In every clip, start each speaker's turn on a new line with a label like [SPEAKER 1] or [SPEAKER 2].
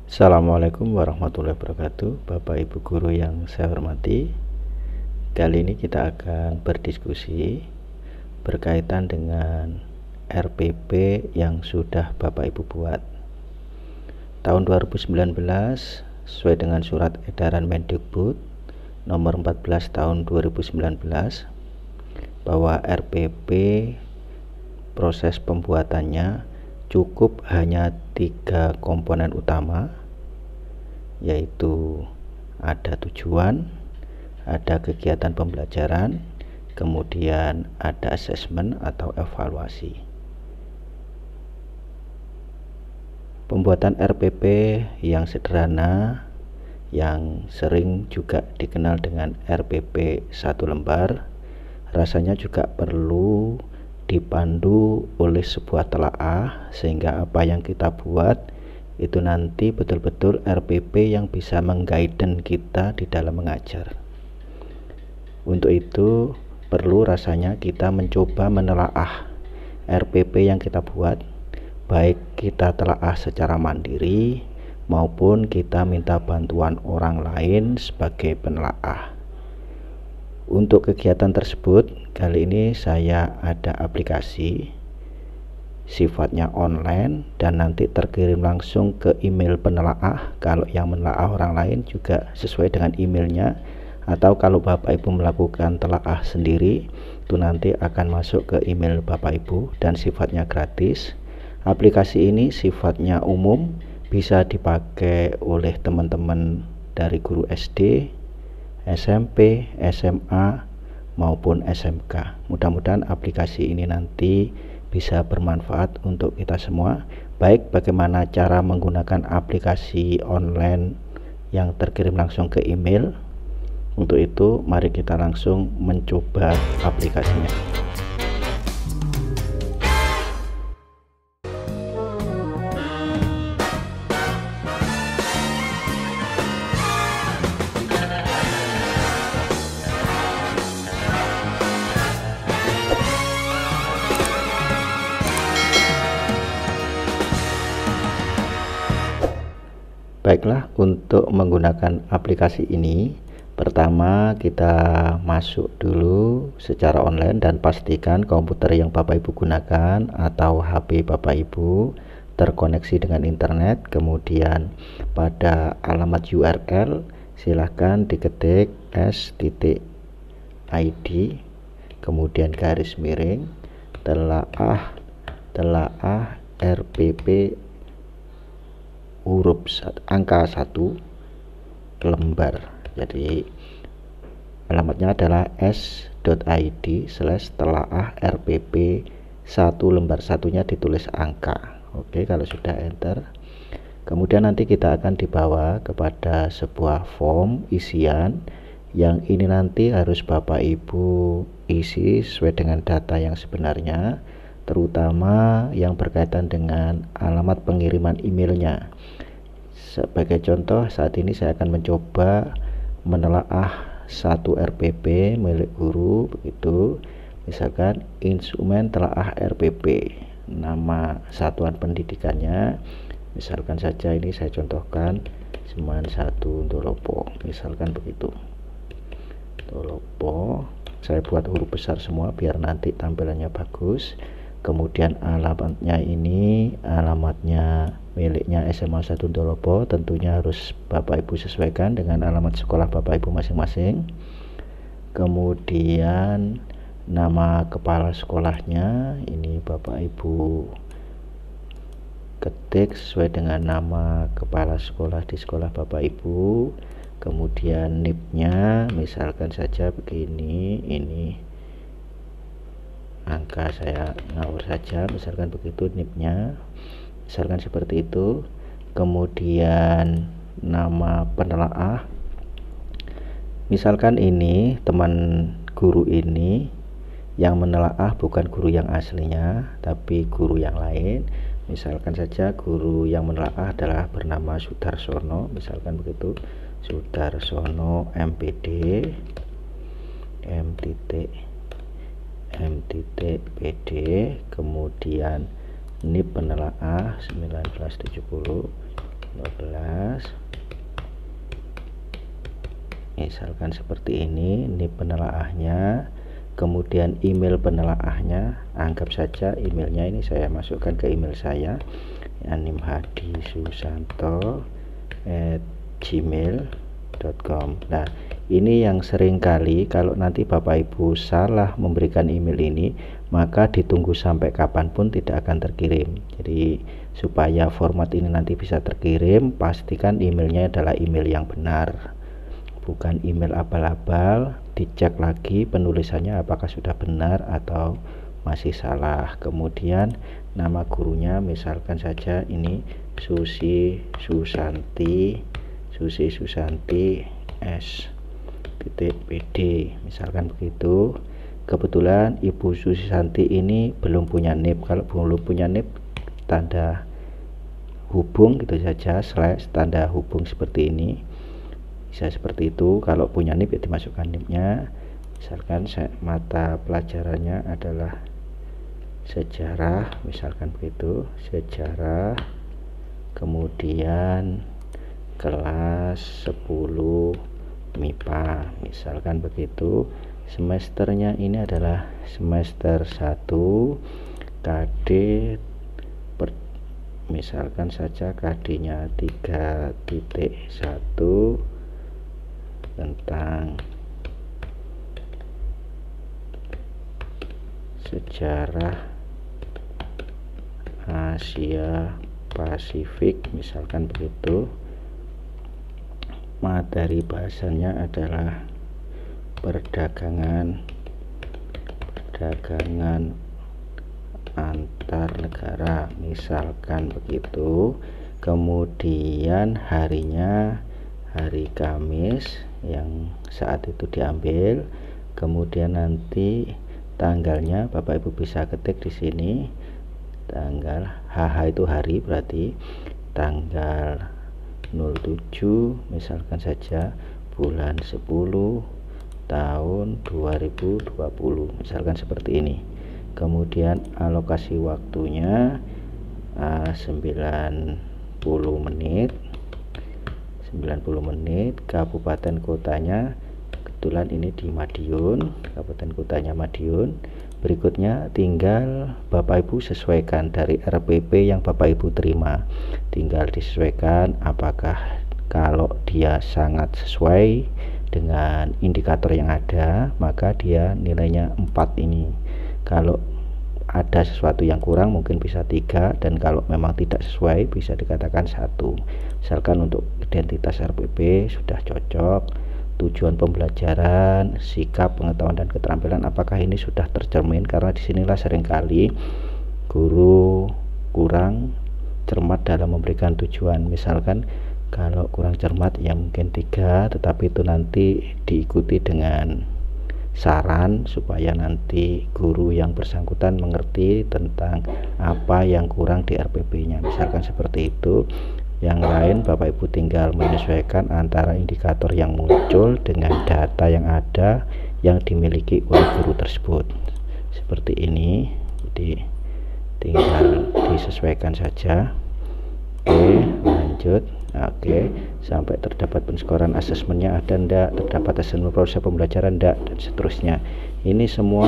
[SPEAKER 1] Assalamualaikum warahmatullahi wabarakatuh, Bapak Ibu guru yang saya hormati. Kali ini kita akan berdiskusi berkaitan dengan RPP yang sudah Bapak Ibu buat. Tahun 2019 sesuai dengan surat edaran Mendikbud nomor 14 tahun 2019 bahwa RPP proses pembuatannya cukup hanya 3 komponen utama, yaitu ada tujuan, ada kegiatan pembelajaran, kemudian ada asesmen atau evaluasi. Pembuatan RPP yang sederhana, yang sering juga dikenal dengan RPP 1 lembar, rasanya juga perlu dipandu oleh sebuah telaah, sehingga apa yang kita buat itu nanti betul-betul RPP yang bisa mengguiden kita di dalam mengajar. Untuk itu perlu rasanya kita mencoba menelaah RPP yang kita buat, baik kita telaah secara mandiri maupun kita minta bantuan orang lain sebagai penelaah. Untuk kegiatan tersebut, kali ini saya ada aplikasi sifatnya online dan nanti terkirim langsung ke email penelaah. Kalau yang menelaah orang lain juga sesuai dengan emailnya, atau kalau Bapak Ibu melakukan telaah sendiri, itu nanti akan masuk ke email Bapak Ibu dan sifatnya gratis. Aplikasi ini sifatnya umum, bisa dipakai oleh teman-teman dari guru SD, SMP, SMA maupun SMK. Mudah-mudahan aplikasi ini nanti bisa bermanfaat untuk kita semua. Baik bagaimana cara menggunakan aplikasi online yang terkirim langsung ke email. Untuk itu mari kita langsung mencoba aplikasinya. Baiklah, untuk menggunakan aplikasi ini, pertama kita masuk dulu secara online dan pastikan komputer yang Bapak Ibu gunakan atau HP Bapak Ibu terkoneksi dengan internet. Kemudian pada alamat URL silahkan diketik s.id, kemudian garis miring telaah RPP huruf angka 1 lembar. Jadi alamatnya adalah s.id/telaah RPP 1 lembar, satunya ditulis angka. Oke, kalau sudah enter, kemudian nanti kita akan dibawa kepada sebuah form isian yang ini nanti harus Bapak Ibu isi sesuai dengan data yang sebenarnya, terutama yang berkaitan dengan alamat pengiriman emailnya. Sebagai contoh, saat ini saya akan mencoba menelaah satu RPP milik guru, begitu. Misalkan instrumen telaah RPP, nama satuan pendidikannya misalkan saja ini saya contohkan Seman 1 Ndolopo, misalkan begitu. Ndolopo, saya buat huruf besar semua biar nanti tampilannya bagus. Kemudian alamatnya ini alamatnya miliknya SMA 1 Ndolopo, tentunya harus Bapak Ibu sesuaikan dengan alamat sekolah Bapak Ibu masing-masing. Kemudian nama kepala sekolahnya ini Bapak Ibu ketik sesuai dengan nama kepala sekolah di sekolah Bapak Ibu. Kemudian NIP-nya misalkan saja begini, ini angka saya ngawur saja, misalkan begitu NIP-nya, misalkan seperti itu. Kemudian nama penelaah, misalkan ini teman guru ini yang menelaah bukan guru yang aslinya tapi guru yang lain. Misalkan saja guru yang menelaah adalah bernama Sudarsono, misalkan begitu, Sudarsono MPD M.PD, kemudian NIP penelaah 1970 12 misalkan seperti ini penelaahnya, kemudian email penelaahnya. Anggap saja emailnya ini saya masukkan ke email saya, animhadisusanto@gmail.com. Nah, ini yang sering kali kalau nanti Bapak Ibu salah memberikan email ini, maka ditunggu sampai kapanpun tidak akan terkirim. Jadi supaya format ini nanti bisa terkirim, pastikan emailnya adalah email yang benar, bukan email abal-abal. Dicek lagi penulisannya apakah sudah benar atau masih salah. Kemudian nama gurunya misalkan saja ini Susi Susanti S.PD, misalkan begitu. Kebetulan Ibu Susanti ini belum punya NIP. Kalau belum punya NIP, tanda hubung gitu saja, slash tanda hubung seperti ini, bisa seperti itu. Kalau punya NIP ya dimasukkan NIP-nya. Misalkan mata pelajarannya adalah sejarah, misalkan begitu, sejarah, kemudian kelas 10 MIPA, misalkan begitu. Semesternya ini adalah semester 1 KD, misalkan saja KD-nya 3.1 tentang sejarah Asia Pasifik, misalkan begitu. Materi bahasanya adalah perdagangan antar negara, misalkan begitu. Kemudian harinya hari Kamis yang saat itu diambil. Kemudian nanti tanggalnya Bapak Ibu bisa ketik di sini, tanggal HH itu hari, berarti tanggal 07 misalkan saja bulan 10 tahun 2020, misalkan seperti ini. Kemudian alokasi waktunya 90 menit. Kabupaten kotanya kebetulan ini di Madiun, kabupaten kotanya Madiun. Berikutnya tinggal Bapak Ibu sesuaikan dari RPP yang Bapak Ibu terima, tinggal disesuaikan apakah kalau dia sangat sesuai dengan indikator yang ada, maka dia nilainya 4 ini. Kalau ada sesuatu yang kurang mungkin bisa 3, dan kalau memang tidak sesuai bisa dikatakan 1. Misalkan untuk identitas RPP sudah cocok, tujuan pembelajaran, sikap, pengetahuan dan keterampilan, apakah ini sudah tercermin, karena disinilah seringkali guru kurang cermat dalam memberikan tujuan. Misalkan kalau kurang cermat ya mungkin 3, tetapi itu nanti diikuti dengan saran supaya nanti guru yang bersangkutan mengerti tentang apa yang kurang di RPP-nya, misalkan seperti itu. Yang lain Bapak Ibu tinggal menyesuaikan antara indikator yang muncul dengan data yang ada yang dimiliki oleh guru tersebut, seperti ini. Jadi tinggal disesuaikan saja. Oke, lanjut. Oke, sampai terdapat penskoran asesmennya ada ndak, terdapat asesmen proses pembelajaran ndak, dan seterusnya. Ini semua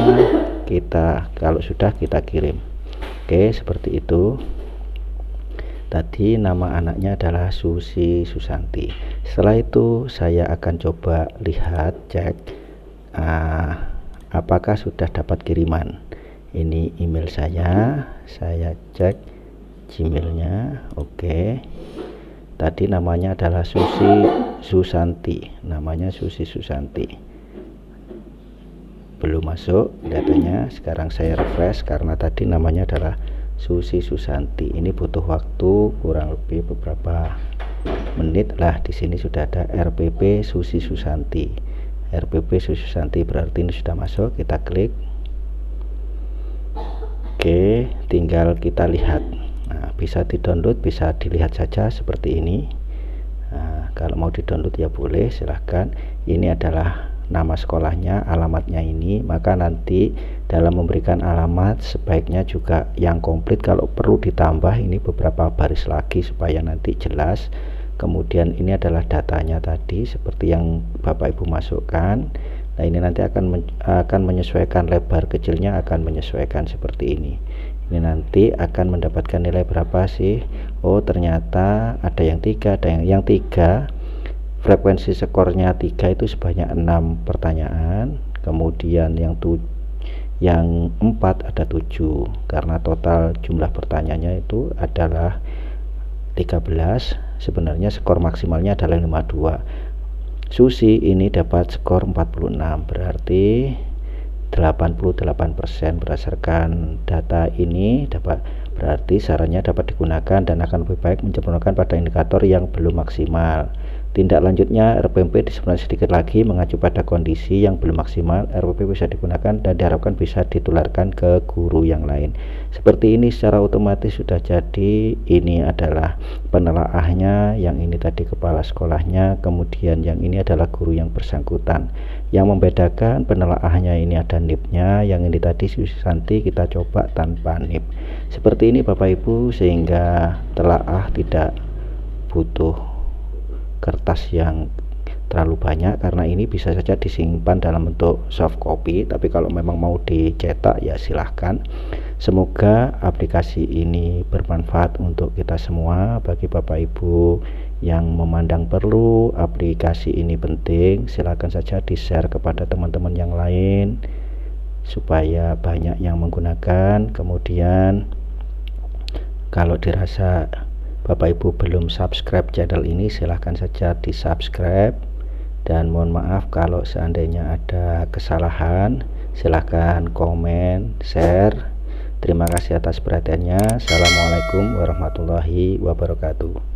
[SPEAKER 1] kita kalau sudah kita kirim. Oke, seperti itu. Tadi nama anaknya adalah Susi Susanti. Setelah itu saya akan coba lihat, cek apakah sudah dapat kiriman. Ini email saya cek Gmailnya. Oke. Tadi namanya adalah Susi Susanti, belum masuk datanya. Sekarang saya refresh karena tadi namanya adalah Susi Susanti. Ini butuh waktu kurang lebih beberapa menit lah. Di sini sudah ada RPP Susi Susanti. Berarti ini sudah masuk. Kita klik. Oke, tinggal kita lihat. Nah, bisa di-download, bisa dilihat saja seperti ini. Nah, kalau mau di-download ya boleh, silahkan. Ini adalah nama sekolahnya, alamatnya ini. Maka nanti dalam memberikan alamat sebaiknya juga yang komplit. Kalau perlu ditambah ini beberapa baris lagi supaya nanti jelas. kemudian ini adalah datanya tadi seperti yang Bapak Ibu masukkan. Nah, ini nanti akan menyesuaikan lebar kecilnya, akan menyesuaikan seperti ini. Ini nanti akan mendapatkan nilai berapa sih? Oh, ternyata ada yang 3, ada yang 3. Frekuensi skornya 3 itu sebanyak 6 pertanyaan. Kemudian yang 4 ada 7, karena total jumlah pertanyaannya itu adalah 13. Sebenarnya skor maksimalnya adalah 52. Susi ini dapat skor 46, berarti 88% berdasarkan data ini berarti sarannya dapat digunakan dan akan lebih baik menyempurnakan pada indikator yang belum maksimal. Tindak lanjutnya RPP disempurnakan sedikit lagi mengacu pada kondisi yang belum maksimal. RPP bisa digunakan dan diharapkan bisa ditularkan ke guru yang lain. Seperti ini secara otomatis sudah jadi. Ini adalah penelaahnya, yang ini tadi kepala sekolahnya, kemudian yang ini adalah guru yang bersangkutan. Yang membedakan penelaahnya ini ada NIP-nya, yang ini tadi Susanti kita coba tanpa NIP. Seperti ini Bapak Ibu, sehingga telaah tidak butuh kertas yang terlalu banyak, karena ini bisa saja disimpan dalam bentuk soft copy, tapi kalau memang mau dicetak ya silahkan. Semoga aplikasi ini bermanfaat untuk kita semua. Bagi Bapak Ibu yang memandang perlu aplikasi ini penting, silakan saja di-share kepada teman-teman yang lain supaya banyak yang menggunakan. Kemudian kalau dirasa Bapak Ibu belum subscribe channel ini, silahkan saja di subscribe, dan mohon maaf kalau seandainya ada kesalahan, silahkan komen, share. Terima kasih atas perhatiannya. Assalamualaikum warahmatullahi wabarakatuh.